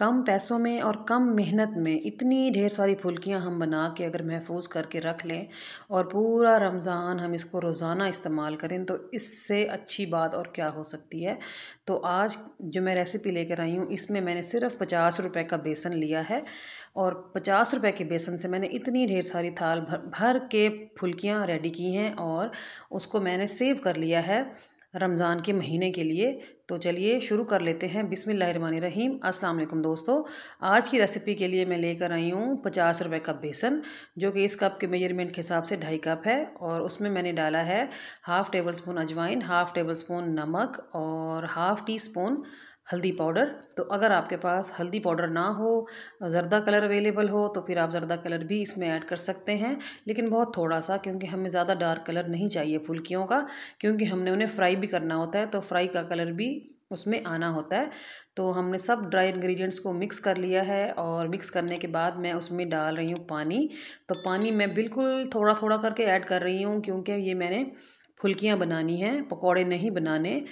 कम पैसों में और कम मेहनत में इतनी ढेर सारी फुल्कियाँ हम बना के अगर महफूज करके रख लें और पूरा रमज़ान हम इसको रोज़ाना इस्तेमाल करें तो इससे अच्छी बात और क्या हो सकती है। तो आज जो मैं रेसिपी लेकर आई हूँ इसमें मैंने सिर्फ 50 रुपए का बेसन लिया है और 50 रुपए के बेसन से मैंने इतनी ढेर सारी थाल भर भर के फुल्कियाँ रेडी की हैं और उसको मैंने सेव कर लिया है रमज़ान के महीने के लिए। तो चलिए शुरू कर लेते हैं। बिस्मिल्लाहिर्रहमानिर्रहीम। अस्सलाम वालेकुम दोस्तों, आज की रेसिपी के लिए मैं लेकर आई हूँ 50 रुपए का बेसन, जो कि इस कप के मेजरमेंट के हिसाब से 2.5 कप है। और उसमें मैंने डाला है हाफ़ टेबल स्पून अजवाइन, हाफ़ टेबल स्पून नमक और हाफ़ टी स्पून हल्दी पाउडर। तो अगर आपके पास हल्दी पाउडर ना हो, ज़र्दा कलर अवेलेबल हो तो फिर आप ज़र्दा कलर भी इसमें ऐड कर सकते हैं, लेकिन बहुत थोड़ा सा, क्योंकि हमें ज़्यादा डार्क कलर नहीं चाहिए फुल्कियों का, क्योंकि हमने उन्हें फ्राई भी करना होता है तो फ्राई का कलर भी उसमें आना होता है। तो हमने सब ड्राई इंग्रेडिएंट्स को मिक्स कर लिया है और मिक्स करने के बाद मैं उसमें डाल रही हूँ पानी। तो पानी मैं बिल्कुल थोड़ा थोड़ा करके ऐड कर रही हूँ, क्योंकि ये मैंने फुल्कियाँ बनानी हैं, पकौड़े नहीं बनाने।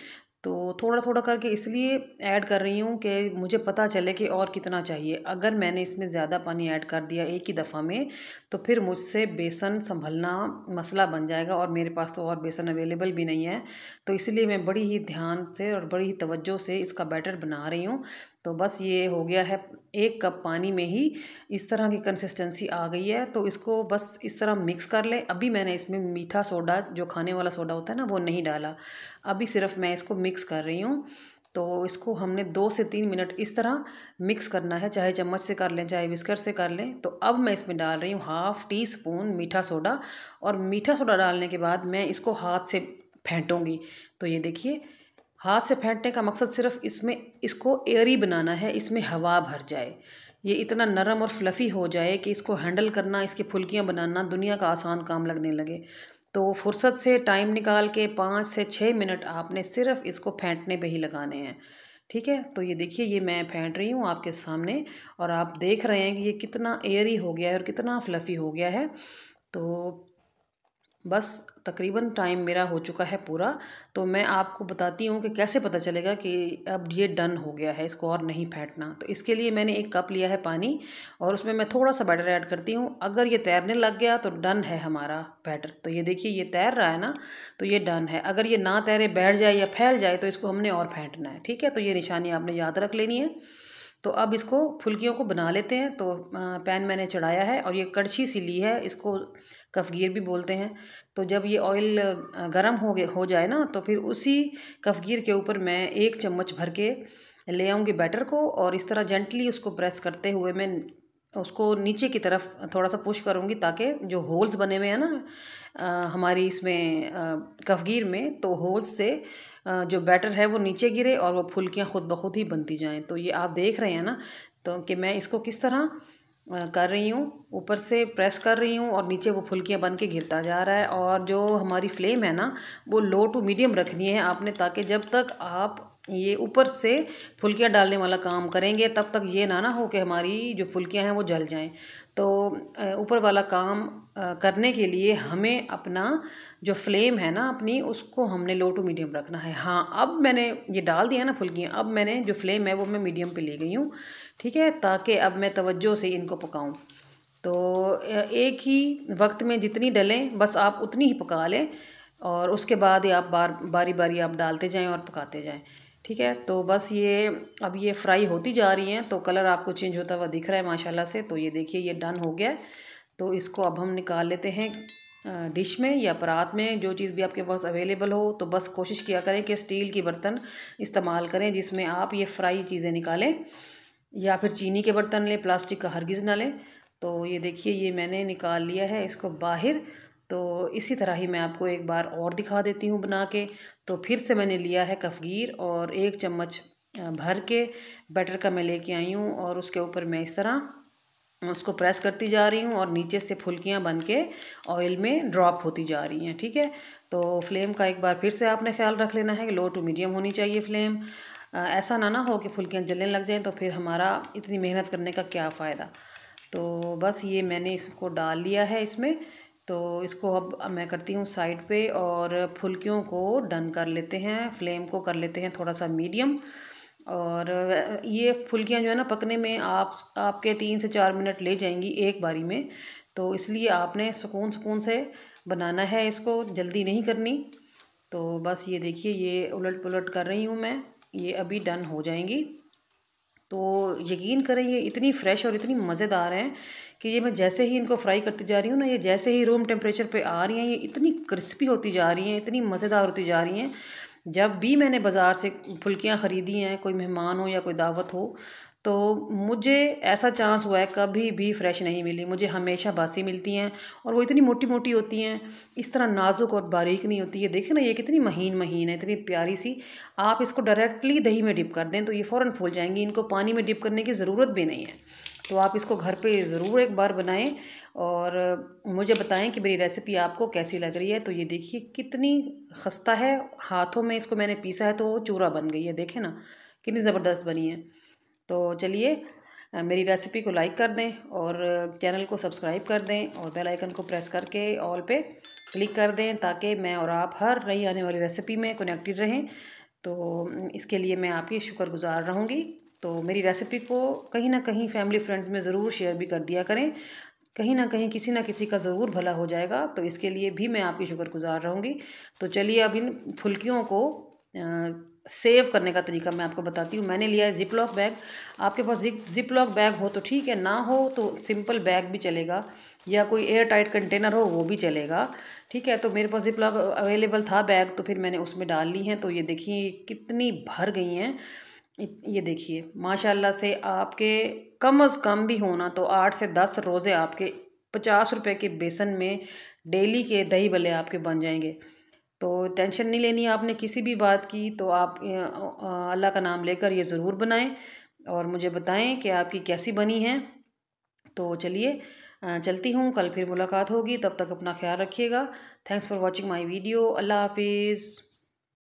तो थोड़ा थोड़ा करके इसलिए ऐड कर रही हूँ कि मुझे पता चले कि और कितना चाहिए। अगर मैंने इसमें ज़्यादा पानी ऐड कर दिया एक ही दफ़ा में तो फिर मुझसे बेसन संभलना मसला बन जाएगा और मेरे पास तो और बेसन अवेलेबल भी नहीं है। तो इसलिए मैं बड़ी ही ध्यान से और बड़ी ही तवज्जो से इसका बैटर बना रही हूँ। तो बस ये हो गया है, 1 कप पानी में ही इस तरह की कंसिस्टेंसी आ गई है। तो इसको बस इस तरह मिक्स कर लें। अभी मैंने इसमें मीठा सोडा, जो खाने वाला सोडा होता है ना, वो नहीं डाला। अभी सिर्फ मैं इसको मिक्स कर रही हूँ। तो इसको हमने 2 से 3 मिनट इस तरह मिक्स करना है, चाहे चम्मच से कर लें चाहे विस्कर से कर लें। तो अब मैं इसमें डाल रही हूँ हाफ़ टी स्पून मीठा सोडा, और मीठा सोडा डालने के बाद मैं इसको हाथ से फेंटूँगी। तो ये देखिए, हाथ से फेंटने का मकसद सिर्फ इसमें इसको एयरी बनाना है, इसमें हवा भर जाए, ये इतना नरम और फ्लफ़ी हो जाए कि इसको हैंडल करना, इसकी फुल्कियाँ बनाना दुनिया का आसान काम लगने लगे। तो फुर्सत से टाइम निकाल के 5 से 6 मिनट आपने सिर्फ इसको फेंटने पे ही लगाने हैं। ठीक है, तो ये देखिए, ये मैं फेंट रही हूँ आपके सामने और आप देख रहे हैं कि ये कितना एयरी हो गया है और कितना फ्लफ़ी हो गया है। तो बस तकरीबन टाइम मेरा हो चुका है पूरा। तो मैं आपको बताती हूँ कि कैसे पता चलेगा कि अब ये डन हो गया है, इसको और नहीं फेंटना। तो इसके लिए मैंने 1 कप लिया है पानी और उसमें मैं थोड़ा सा बैटर ऐड करती हूँ। अगर ये तैरने लग गया तो डन है हमारा बैटर। तो ये देखिए, ये तैर रहा है ना, तो ये डन है। अगर ये ना तैरे, बैठ जाए या फैल जाए तो इसको हमने और फेंटना है। ठीक है, तो ये निशानी आपने याद रख लेनी है। तो अब इसको फुल्कियों को बना लेते हैं। तो पैन मैंने चढ़ाया है और ये कड़छी सी ली है, इसको कफ़गीर भी बोलते हैं। तो जब ये ऑयल गरम हो जाए ना, तो फिर उसी कफ़गीर के ऊपर मैं 1 चम्मच भर के ले आऊँगी बैटर को, और इस तरह जेंटली उसको प्रेस करते हुए मैं उसको नीचे की तरफ थोड़ा सा पुश करूँगी, ताकि जो होल्स बने हुए हैं ना हमारी इसमें कफ़गीर में, तो होल्स से जो बैटर है वो नीचे गिरे और वो फुल्कियाँ खुद ब खुद ही बनती जाएँ। तो ये आप देख रहे हैं ना, तो कि मैं इसको किस तरह कर रही हूँ, ऊपर से प्रेस कर रही हूँ और नीचे वो फुल्कियाँ बन के गिरता जा रहा है। और जो हमारी फ्लेम है ना, वो लो टू मीडियम रखनी है आपने, ताकि जब तक आप ये ऊपर से फुल्कियाँ डालने वाला काम करेंगे तब तक ये ना हो कि हमारी जो फुल्कियाँ हैं वो जल जाएं। तो ऊपर वाला काम करने के लिए हमें अपना जो फ्लेम है ना अपनी, उसको हमने लो टू मीडियम रखना है। हाँ, अब मैंने ये डाल दिया ना फुल्कियाँ, अब मैंने जो फ्लेम है वो मैं मीडियम पे ले गई हूँ। ठीक है, ताकि अब मैं तवज्जो से इनको पकाऊं। तो एक ही वक्त में जितनी डलें बस आप उतनी ही पका लें, और उसके बाद ही आप बारी बारी आप डालते जाएं और पकाते जाएं। ठीक है, तो बस ये अब ये फ्राई होती जा रही हैं, तो कलर आपको चेंज होता हुआ दिख रहा है माशाल्लाह से। तो ये देखिए, ये डन हो गया है। तो इसको अब हम निकाल लेते हैं डिश में या परात में, जो चीज़ भी आपके पास अवेलेबल हो। तो बस कोशिश किया करें कि स्टील की बर्तन इस्तेमाल करें जिसमें आप ये फ्राई चीज़ें निकालें, या फिर चीनी के बर्तन लें, प्लास्टिक का हरगिज़ ना लें। तो ये देखिए, ये मैंने निकाल लिया है इसको बाहर। तो इसी तरह ही मैं आपको एक बार और दिखा देती हूँ बना के। तो फिर से मैंने लिया है कफ़गीर और 1 चम्मच भर के बैटर का मैं लेके आई हूँ, और उसके ऊपर मैं इस तरह उसको प्रेस करती जा रही हूँ और नीचे से फुल्कियाँ बन के ऑयल में ड्रॉप होती जा रही हैं। ठीक है, तो फ्लेम का एक बार फिर से आपने ख्याल रख लेना है कि लो टू मीडियम होनी चाहिए फ्लेम। ऐसा ना हो कि फुल्कियाँ जलने लग जाएं, तो फिर हमारा इतनी मेहनत करने का क्या फ़ायदा। तो बस ये मैंने इसको डाल लिया है इसमें। तो इसको अब मैं करती हूँ साइड पे, और फुल्कियों को डन कर लेते हैं, फ्लेम को कर लेते हैं थोड़ा सा मीडियम। और ये फुल्कियाँ जो है ना पकने में आपके 3 से 4 मिनट ले जाएंगी एक बारी में। तो इसलिए आपने सुकून सुकून से बनाना है, इसको जल्दी नहीं करनी। तो बस ये देखिए, ये उलट पुलट कर रही हूँ मैं, ये अभी डन हो जाएंगी। तो यकीन करें ये इतनी फ़्रेश और इतनी मज़ेदार हैं कि ये मैं जैसे ही इनको फ्राई करती जा रही हूँ ना, ये जैसे ही रूम टेम्परेचर पे आ रही हैं, ये इतनी क्रिस्पी होती जा रही हैं, इतनी मज़ेदार होती जा रही हैं। जब भी मैंने बाज़ार से फुल्कियाँ ख़रीदी हैं, कोई मेहमान हो या कोई दावत हो, तो मुझे ऐसा चांस हुआ है कभी भी फ़्रेश नहीं मिली, मुझे हमेशा बासी मिलती हैं। और वो इतनी मोटी मोटी होती हैं, इस तरह नाजुक और बारीक नहीं होती है। देखिए ना, ये कितनी महीन महीन है, इतनी प्यारी सी। आप इसको डायरेक्टली दही में डिप कर दें तो ये फ़ौरन फूल जाएंगी, इनको पानी में डिप करने की ज़रूरत भी नहीं है। तो आप इसको घर पे ज़रूर एक बार बनाएं और मुझे बताएं कि मेरी रेसिपी आपको कैसी लग रही है। तो ये देखिए कितनी खस्ता है, हाथों में इसको मैंने पीसा है तो वो चूरा बन गई है, देखें ना कितनी ज़बरदस्त बनी है। तो चलिए, मेरी रेसिपी को लाइक कर दें और चैनल को सब्सक्राइब कर दें और बेल आइकन को प्रेस करके ऑल पे क्लिक कर दें, ताकि मैं और आप हर नई आने वाली रेसिपी में कनेक्टेड रहें। तो इसके लिए मैं आपकी शुक्रगुज़ार रहूँगी। तो मेरी रेसिपी को कहीं ना कहीं फैमिली फ्रेंड्स में ज़रूर शेयर भी कर दिया करें, कहीं ना कहीं किसी ना किसी का ज़रूर भला हो जाएगा। तो इसके लिए भी मैं आपकी शुक्रगुज़ार रहूँगी। तो चलिए, अब इन फुल्कियों को सेव करने का तरीका मैं आपको बताती हूँ। मैंने लिया है ज़िप लॉक बैग। आपके पास ज़िप लॉक बैग हो तो ठीक है, ना हो तो सिंपल बैग भी चलेगा, या कोई एयर टाइट कंटेनर हो वो भी चलेगा। ठीक है, तो मेरे पास ज़िप लॉक अवेलेबल था बैग, तो फिर मैंने उसमें डाल ली हैं। तो ये देखिए कितनी भर गई हैं। ये देखिए माशाल्लाह से, आपके कम अज़ कम भी होना तो 8 से 10 रोज़े आपके 50 रुपए के बेसन में डेली के दही भल्ले आपके बन जाएंगे। तो टेंशन नहीं लेनी आपने किसी भी बात की। तो आप अल्लाह का नाम लेकर ये ज़रूर बनाएं और मुझे बताएं कि आपकी कैसी बनी है। तो चलिए, चलती हूँ, कल फिर मुलाकात होगी, तब तक अपना ख्याल रखिएगा। Thanks for watching my video. अल्लाह हाफिज़।